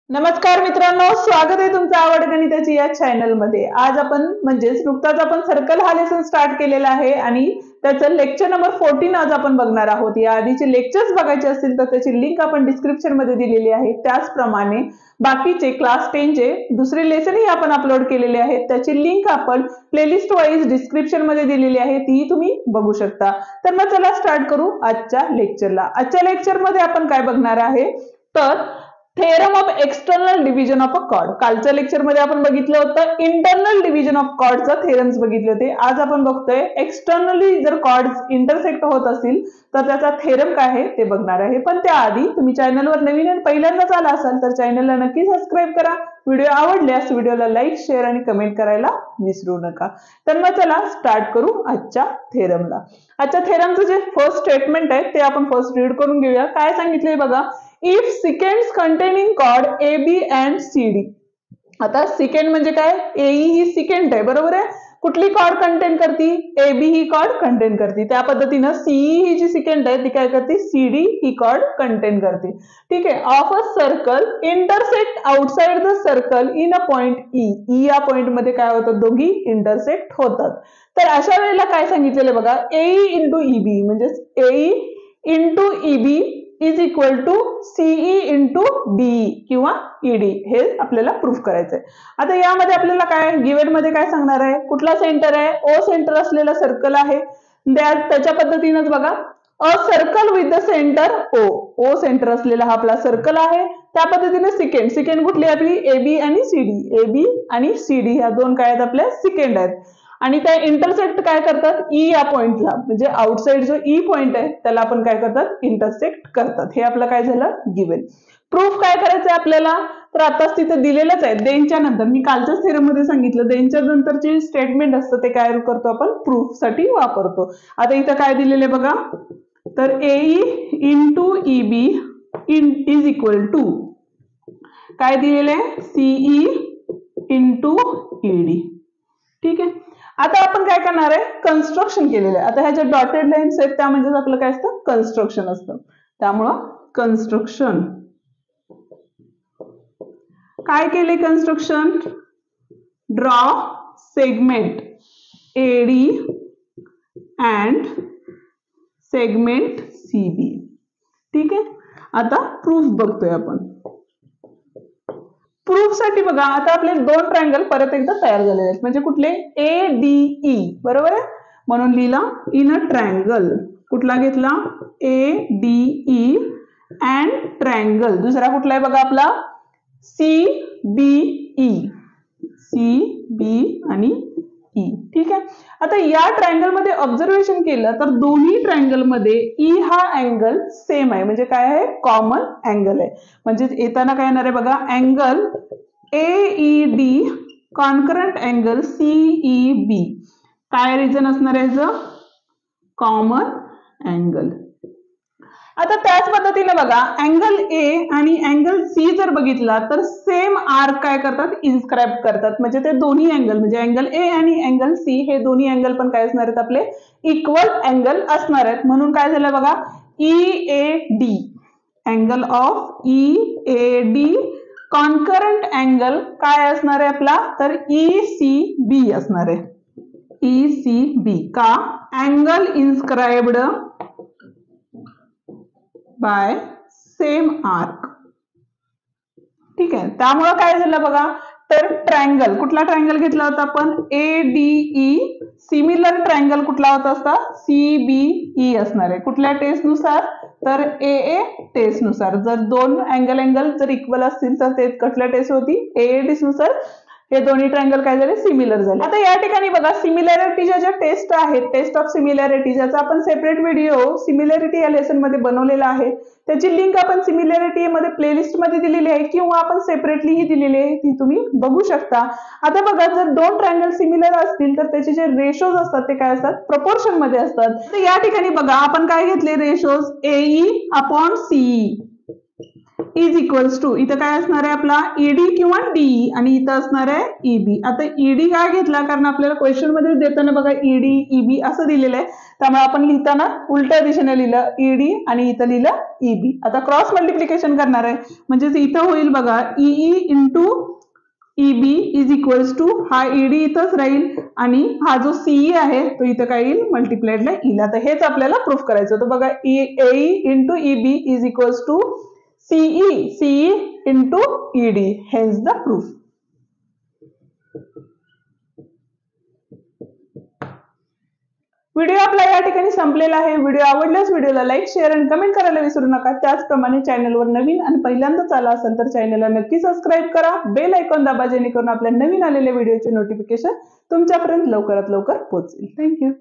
नमस्कार मित्रांनो, स्वागत आहे तुमचं आवड गणिताची या चॅनल मध्ये। आज आपण म्हणजेच नुकताच आपण सर्कल हा लेसन स्टार्ट केलेला आहे आणि त्याचं लेक्चर नंबर 14 आज आपण बघणार आहोत। या आधीचे लेक्चर्स बघायचे असतील तर त्याची लिंक आपण डिस्क्रिप्शन मध्ये दिलेली आहे। त्याचप्रमाणे बाकीचे क्लास 10 चे दुसरे लेसनही आपण अपलोड केलेले आहेत, त्याची लिंक आपण प्लेलिस्ट वाईज डिस्क्रिप्शन मध्ये दिलेली आहे, ती तुम्ही बघू शकता। तर मग चला स्टार्ट करू आजच्या लेक्चरला। आजच्या लेक्चर मध्ये आपण काय बघणार आहे तर theorem of external division of a cord. कालच्या लेक्चर मध्ये आपण बघितलं होतं इंटरनल डिव्हिजन ऑफ कॉर्डचा थेरम्स बघितले होते। आज आपण बघतोय एक्सटर्नली जर कॉर्ड्स इंटरसेक्ट होत असतील तर त्याचा थेरम काय आहे ते बघणार आहे। पण त्याआधी तुम्ही चॅनलवर नवीन आणि पहिल्यांदाच आला असाल तर चॅनलला नक्की सबस्क्राइब करा। व्हिडिओ आवडल्यास व्हिडिओला लाईक, शेअर आणि कमेंट करायला विसरू नका। तर मग चला स्टार्ट करू आजच्या थेरमला। आजच्या थेरमचं जे फर्स्ट स्टेटमेंट आहे ते आपण फर्स्ट रीड करून घेऊया। काय सांगितलंय बघा, if secants containing chord AB and CD। आता सिकेंड म्हणजे काय, AE ही सिकेंड आहे, बरोबर आहे। कुठली कॉर्ड कंटेन करती, AB ही कॉर्ड कंटेन करती। त्या पद्धतीनं CE ही जी सिकेंड आहे ती काय करते, CD ही कॉर्ड कंटेन करते। ठीक आहे। Of a circle intersect outside the circle in a point E या पॉइंट मध्ये काय होतं, दोघी इंटरसेक्ट होतात। तर अशा वेळेला काय सांगितलेलं बघा, AE इंटू EB म्हणजे AE into EB is equal to CE into DE किंवा ED हे आपल्याला प्रूफ करायचंय। आता यामध्ये आपल्याला काय गिवन मध्ये काय सांगणार आहे, कुठला सेंटर आहे, O सेंटर असलेला सर्कल आहे। त्याच्या पद्धतीनेच बघा, a circle with the centre O centre असलेला हा आपला सर्कल आहे। त्या पद्धतीने सिकेंड कुठली आपली AB आणि CD आणि CD ह्या दोन काय आहेत, आपल्या सिकेंड आहेत आणि त्या इंटरसेक्ट काय करतात, E या पॉइंटला म्हणजे आउटसाइड जो E पॉइंट आहे त्याला आपण काय करतात, इंटरसेक्ट करतात। हे आपलं काय झालं, गिवन। प्रूफ काय करायचंय आपल्याला, तर आताच तिथे दिलेलंच आहे। देनच्या नंतर मी कालच्याच थेरम मध्ये सांगितलं, देनच्या नंतरचे स्टेटमेंट असतं ते काय करतो आपण, प्रूफ साठी वापरतो। आता इथं काय दिलेलं बघा, तर AE into EB is equal to काय दिलेलं आहे, CE इंटू ED। ठीक आहे। आता आपण काय करणार आहे, कन्स्ट्रक्शन केलेलं आहे। आता ह्या ज्या डॉटेड लाईन्स आहेत त्या म्हणजे आपलं काय असतं, कन्स्ट्रक्शन असतं। त्यामुळं कन्स्ट्रक्शन काय केले, construction draw segment AD and segment CB। ठीक आहे। आता प्रूफ बघतोय आपण। प्रूफ साठी बघा, आता आपले दोन ट्रायंगल परत एकदा तयार झालेले आहेत, म्हणजे कुठले, ADE, बरोबर आहे। म्हणून लिहिला इन अ ट्रायंगल, कुठला घेतला, ADE अँड ट्रायंगल। दुसरा कुठला आहे बघा आपला, CBE आणि E। ठीक आहे। आता या ट्रायंगल मध्ये ऑब्झर्वेशन केलं तर दोन्ही ट्रायंगल मध्ये E हा अँगल सेम आहे, म्हणजे काय आहे, कॉमन अँगल आहे। म्हणजे येताना काय येणार आहे बघा, angle AED concurrent angle CEB काय रिझन असणार आहे, कॉमन अँगल। आता त्याच पद्धतीने बघा, अँगल A आणि अँगल C जर बघितला तर सेम आर्क काय करतात, इन्स्क्राइब करतात। म्हणजे ते दोन्ही अँगल म्हणजे अँगल A आणि अँगल C हे दोन्ही अँगल पण काय असणार आहेत, आपले इक्वल अँगल असणार आहेत। म्हणून काय झालं बघा, EAD angle of EAD concurrent angle काय असणार आहे आपला, तर ECB असणार आहे, ECB का, angle inscribed by same arc. ठीक आहे। त्यामुळे काय झालं बघा, तर ट्रायंगल, कुठला ट्रायंगल घेतला होता आपण, ADE, सिमिलर ट्रायंगल कुठला होता असता, CBE असणार आहे। कुठल्या टेस्ट नुसार, तर AA टेस्ट नुसार। जर दोन अँगल जर इक्वल असतील तर ते कुठल्या टेस्ट होती, AA टेस्ट नुसार हे दोन्ही ट्रायंगल काय झाले, सिमिलर झाले। आता या ठिकाणी बघा, सिमिलॅरिटीच्या ज्या टेस्ट आहेत, टेस्ट ऑफ सिमिलॅरिटी, ज्याचा आपण सेपरेट व्हिडिओ सिमिलॅरिटी या लेसन मध्ये बनवलेला आहे, त्याची लिंक आपण सिमिलॅरिटी मध्ये प्लेलिस्ट मध्ये दिलेली आहे किंवा आपण सेपरेटली ही दिलेली आहे, ती तुम्ही बघू शकता। आता बघा, जर दोन ट्रायंगल सिमिलर असतील तर त्याचे जे रेशोज असतात ते काय असतात, प्रपोर्शन मध्ये असतात। तर या ठिकाणी बघा, आपण काय घेतले ratios, AE upon CE। Is equals to, इथं काय असणार आहे आपला ईडी किंवा डीई आणि इथं असणार आहे ईबी. आता ईडी काय घेतला कारण आपल्याला क्वेश्चन मध्ये देताना बघा ईडी ईबी असं दिलेलं आहे, त्यामुळे आपण लिहिताना उलट्या दिशेने लिहिलं ईडी आणि इथं लिहिलं ईबी. आता क्रॉस मल्टिप्लिकेशन करणार आहे म्हणजेच इथं होईल बघा EE into EB is equals to, हा ईडी इथंच राहील आणि हा जो सीई आहे तो इथं काय येईल मल्टिप्लाइडला येईल. आता हेच आपल्याला प्रूफ करायचं होतं बघा AE into EB is equals to CE into ED, hence the proof. Video आपला या ठिकाणी संपलेला आहे. व्हिडिओ आवडल्यास व्हिडिओला लाईक शेअर आणि कमेंट करायला विसरू नका. त्याचप्रमाणे चॅनलवर नवीन आणि पहिल्यांदाच आला असेल तर चॅनलला नक्की सबस्क्राईब करा, बेल आयकॉन दाबा जेणेकरून आपल्या नवीन आलेल्या व्हिडिओचे नोटिफिकेशन तुमच्यापर्यंत लवकरात लवकर पोहोचेल. थँक्यू.